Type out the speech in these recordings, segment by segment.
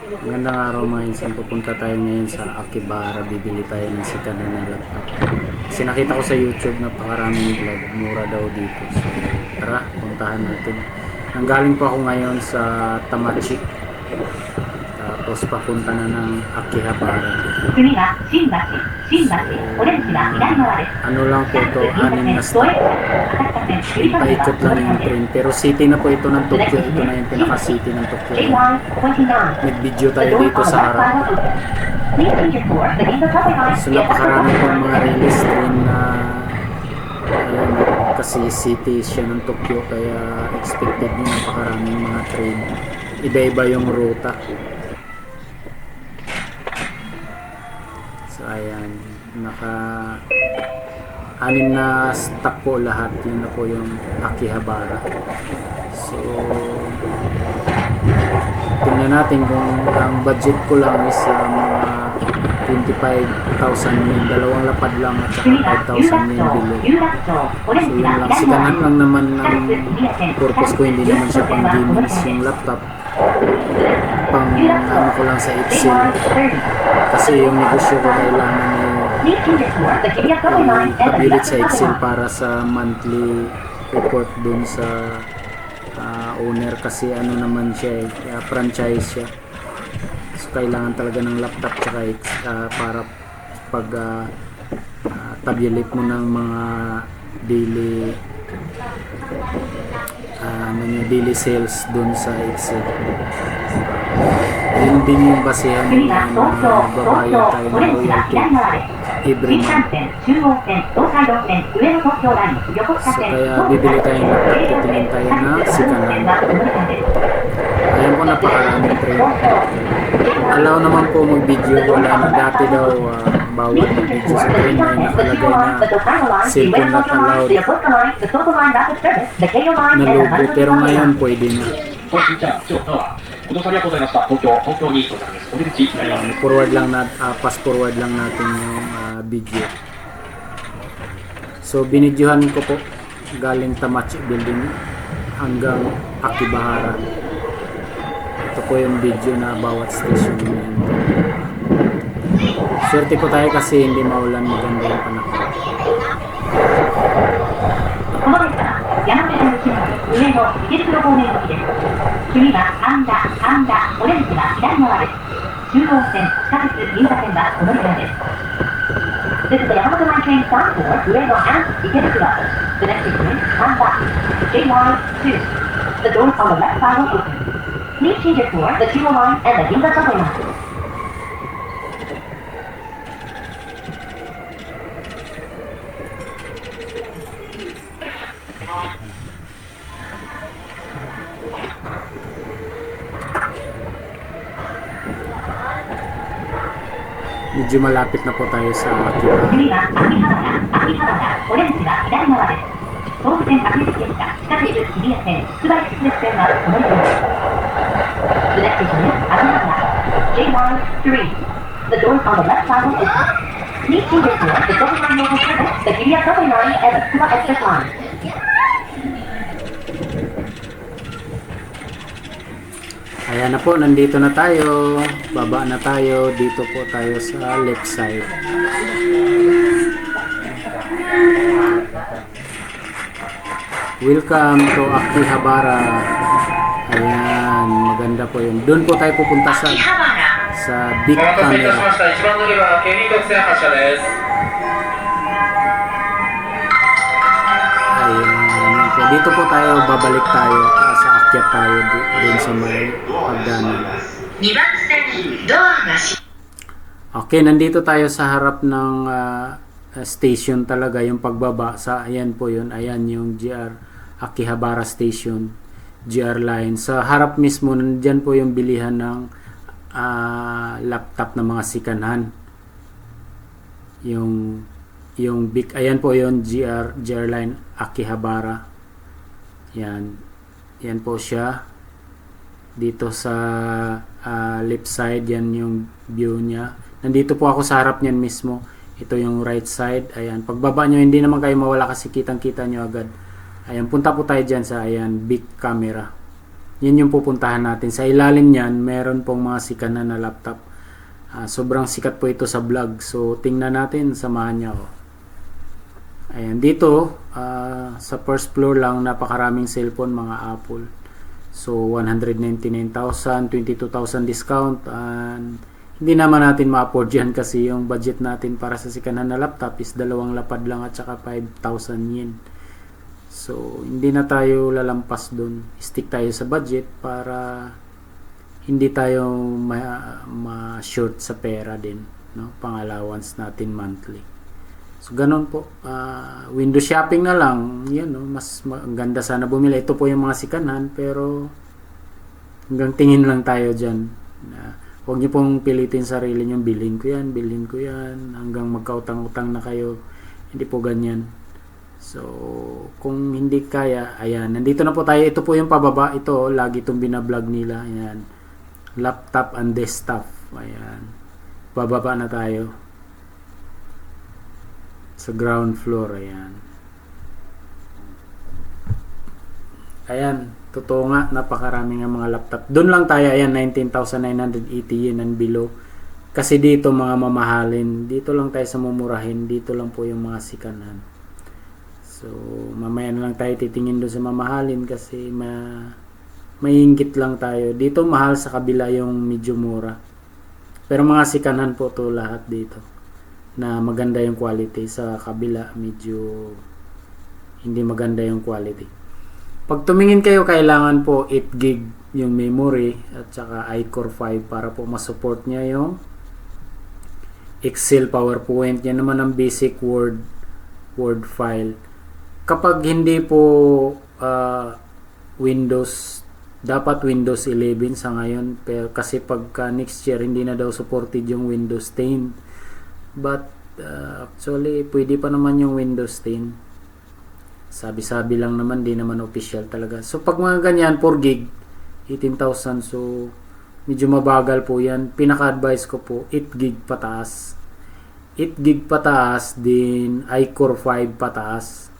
Magandang araw mga insan. Pupunta tayo ngayon sa Akibara. Bibili tayo ng second hand na laptop. Kasi nakita ko sa YouTube napakaraming vlog. Mura daw dito. So tara, puntahan natin. Nanggaling pa ako ngayon sa Tamachi. Tapos papunta na ng Akihabara. Ano lang po ito, 6 na stop. Paikot lang yung train. Pero city na po ito ng Tokyo. Ito na yung pinaka-city ng Tokyo. Nag-video tayo dito sa harap. So napakarami pong mga release train na ayan, kasi city siya ng Tokyo. Kaya expected nyo napakaraming mga train. Iba-iba yung ruta. So ayan, naka-6 na stop po lahat. Yun na po yung Akihabara. So tingnan natin kung ang budget ko lang is mga 25,000 yen. Dalawang lapad lang at saka 5,000 yen below. So yun lang, sikanan lang naman ng purpose ko. Hindi naman siya pang gamers yung laptop. Pang ano ko lang sa Excel. Kasi yung negosyo ko kailangan pabilit sa Excel para sa monthly report dun sa owner. Kasi ano naman siya franchise siya. So kailangan talaga ng laptop tsaka para pag tabulate mo ng mga daily daily sales dun sa Excel. Yun din yung basehan na babayad tayo ng royalty every month. So kaya bibili tayo ng laptop, titingin tayo na sikanan. Ayan po, napakaraming train. Allow naman po mag-video. Wala na dati daw bawal mag-video sa train na nakalagay na cellphone not allowed na logo. Pero ngayon pwede na. Forward lang pass forward lang natin yung video. So binidyohan ko po galing Tamachi building hanggang Akibahara. Ito po yung video na bawat station ngayon. Swerte po tayo kasi hindi maulan, maganda yung panahon. 山手線の上の池袋方面のです。次はアンダ、オレンジは左側です。中央線、地下鉄、銀座線はこの辺です。This is the Yamato Line train stop for Ueno and Ikebukuro. The next station is Anda, JY2. The doors on the left side will open. Please change it for the Chuo Line and the Ginza subway line. Medyo malapit na po tayo sa Akibara. Orangeは左側です。東武線各駅駅か地下鉄日比谷線、つくばエクスプレス線はこのように。The next station is Akihabara, JY3. The doors on the left side will open. Please change it for the Silver Line local service, the Hibiya subway line, and the Tsukuba Express line. Ayan na po, nandito na tayo. Baba na tayo. Dito po tayo sa left side. Welcome to Akihabara. Ayan, maganda po yun. Doon po tayo pupunta sa big camera. Ayan po. Dito po tayo, babalik tayo sa akyat tayo din sa may pagdaanan. Okay, nandito tayo sa harap ng station talaga, yung pagbaba sa, ayan po yun, ayan yung GR Akihabara Station, GR Line. Sa harap mismo, nandyan po yung bilihan ng laptop na mga sikanhan. Yung big, ayan po yun, GR Line Akihabara. Yan po siya. Dito sa left side, yan yung view niya. Nandito po ako sa harap niyan mismo. Ito yung right side. Ayan. Pagbaba nyo, hindi naman kayo mawala kasi kitang-kita nyo agad. Ayan. Punta po tayo dyan sa, ayan, big camera. Yan yung pupuntahan natin. Sa ilalim niyan, meron pong mga sikanan na laptop. Sobrang sikat po ito sa vlog. So, tingnan natin, samahan niya ako. Ayan, dito, sa first floor lang, napakaraming cellphone, mga Apple. So, 199,000, 22,000 discount. And hindi naman natin ma-afford yan kasi yung budget natin para sa sikanan na laptop is 2 lapad lang at saka 5,000 yen. So, hindi na tayo lalampas dun. Stick tayo sa budget para hindi tayo ma-short sa pera din, no? Pang-allowance natin monthly. So, ganun po. Window shopping na lang. Yan, no? Mas maganda sana bumili. Ito po yung mga sikanan, pero hanggang tingin lang tayo dyan. Huwag niyo pong pilitin sarili niyo, bilhin ko yan, hanggang magkautang-utang na kayo. Hindi po ganyan. So, kung hindi kaya, ayan, nandito na po tayo. Ito po yung pababa. Ito, lagi itong binablog nila. Ayan. Laptop and desktop. Ayan. Bababa na tayo. Sa ground floor. Ayan. Ayan. Totoo nga, napakarami nga mga laptop. Doon lang tayo. Ayan, 19,980 yen and below. Kasi dito mga mamahalin. Dito lang tayo sa mumurahin. Dito lang po yung mga sikanan. So, mamaya na lang tayo titingin doon sa mamahalin kasi maiinggit lang tayo. Dito mahal, sa kabila yung medyo mura. Pero mga sikanan po to lahat dito. Na maganda yung quality. Sa kabila medyo hindi maganda yung quality. Pag tumingin kayo, kailangan po 8 gig yung memory at saka iCore 5 para po masupport niya yung Excel, PowerPoint. Yan naman ang basic Word file. Kapag hindi po Windows, dapat Windows 11 sa ngayon, pero kasi pagka next year hindi na daw supported yung Windows 10. But actually pwede pa naman yung Windows 10. Sabi-sabi lang naman, di naman official talaga. So pag mga ganyan 4 gig 18,000, so medyo mabagal po yan. Pinaka-advise ko po 8 gig pataas. 8 gig pataas din, iCore 5 pataas.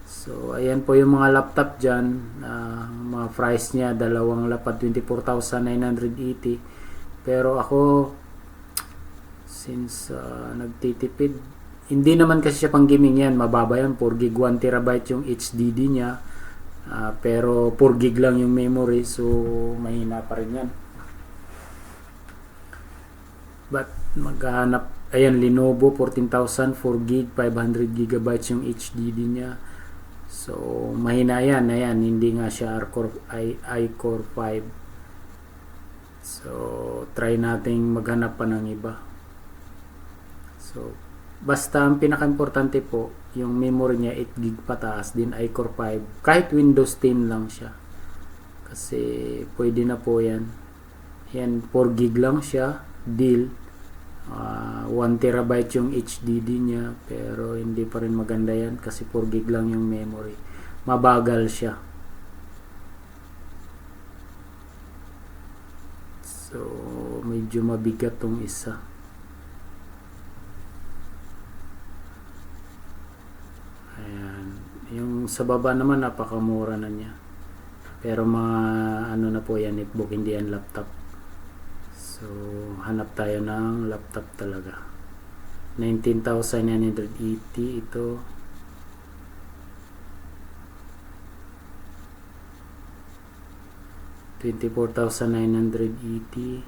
So, ayan po yung mga laptop dyan. Mga price niya, 2 lapad, 24,980. Pero ako, since nagtitipid, hindi naman kasi siya pang gaming yan. Mababa yan, 4 gig, 1 terabyte yung HDD niya. Pero 4 gig lang yung memory, so mahina pa rin yan. But, maghahanap, ayan, Lenovo, 14,000, 4 gig, 500 gigabytes yung HDD niya. So, mahina yan. Ayan, hindi nga siya iCore 5. So, try nating maghanap pa ng iba. So, basta ang pinaka-importante po, yung memory niya 8 gig pataas, din iCore 5. Kahit Windows 10 lang siya. Kasi, pwede na po yan. Yan, 4 gig lang siya. Deal. 1 terabyte yung HDD niya, pero hindi pa rin maganda yan kasi 4 gig lang yung memory. Mabagal siya. So, medyo mabigat tong isa. Ayan. Yung sa baba naman, napakamura na niya. Pero mga ano na po yan, netbook, hindi yan laptop. So, hanap tayo ng laptop talaga. 19,980 ito. $24,980.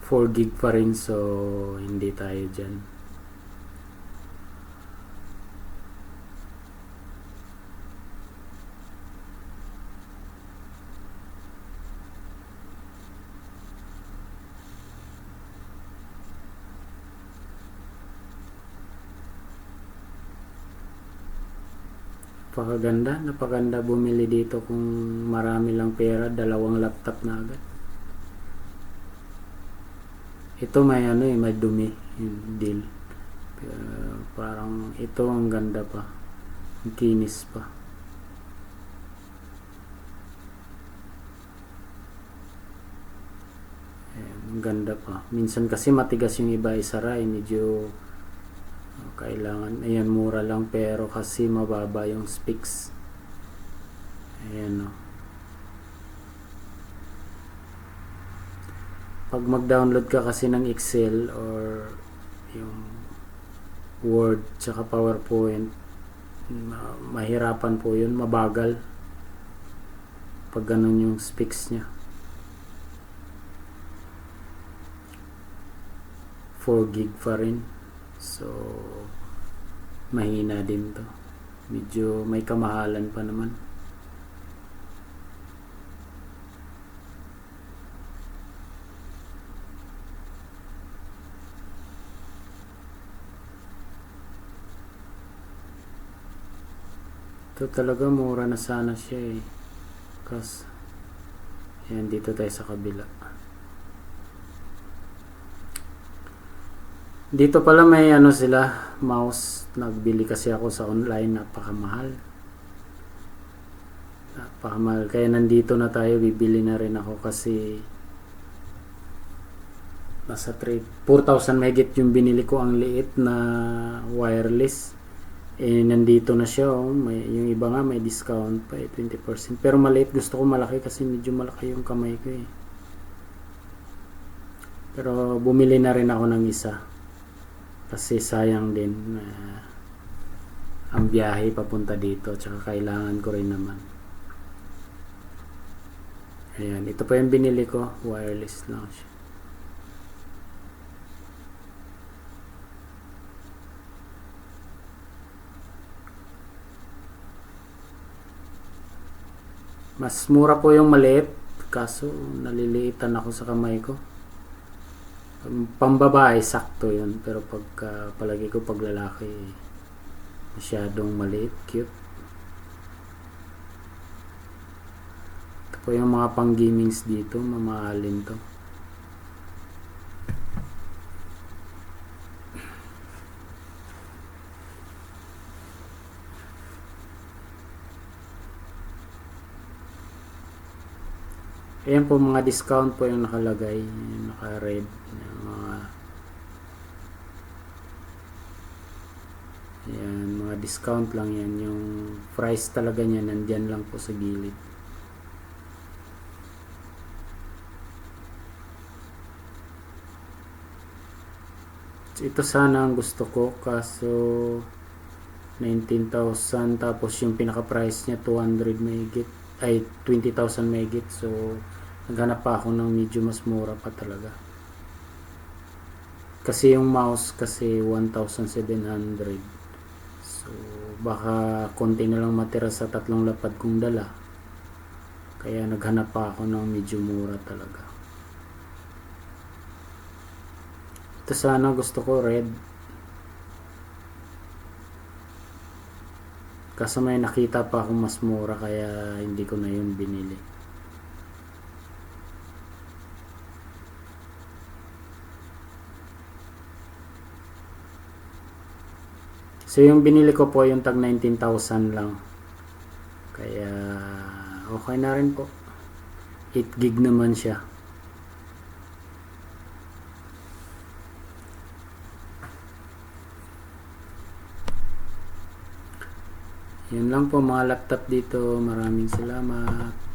4 gig pa rin, so hindi tayo dyan. Napakaganda bumili dito kung marami lang pera, 2 laptop na agad. Ito may may dumi yung deal. Parang ito ang ganda pa, ang kinis pa. Ang ganda pa. Minsan kasi matigas yung iba, isara, medyo kailangan, ayan, mura lang pero kasi mababa yung specs. Ayan, no. Pag mag-download ka kasi ng Excel or yung Word tsaka PowerPoint, mahirapan po yun, mabagal pag ganun yung specs nya. 4 gig pa rin, so mahina din to, medyo may kamahalan pa naman. Ito talaga mura na sana siya eh. Kasi, yan, dito tayo sa kabila. Dito pala may ano sila, mouse. Nagbili kasi ako sa online, napakamahal. Napakamahal. Kaya nandito na tayo, bibili na rin ako kasi nasa 4,000 megit yung binili ko, ang liit na wireless. Eh, nandito na siya, oh. Yung iba nga may discount pa, 20%. Pero maliit, gusto ko malaki kasi medyo malaki yung kamay ko eh. Pero bumili na rin ako ng isa. Kasi sayang din ang biyahe papunta dito, tsaka kailangan ko rin naman. Ayan, ito pa yung binili ko, wireless lang siya. Mas mura po yung maliit, kaso naliliitan ako sa kamay ko. Pambabae sakto yun, pero pagka palagi ko pag lalaki masyadong maliit, cute. Ito po yung mga pang gamings dito, mamahalin to. Ayan po, mga discount po yung nakalagay, yung naka-red, yung mga ayan, mga discount lang yan, yung price talaga niya nandyan lang po sa gilid. Ito sana ang gusto ko, kaso 19,000, tapos yung pinaka price niya 200 megit ay 20,000 megit, so naghanap pa ako ng medyo mas mura pa talaga. Kasi yung mouse kasi 1,700. So baka konti na lang matira sa 3 lapad kong dala. Kaya naghanap pa ako ng medyo mura talaga. Ito sana gusto ko, red. Kaso may nakita pa akong mas mura kaya hindi ko na yun binili. So yung binili ko po yung tag 19,000 lang. Kaya okay na rin po. 8 gig naman siya. Yun lang po mga laptop dito. Maraming salamat.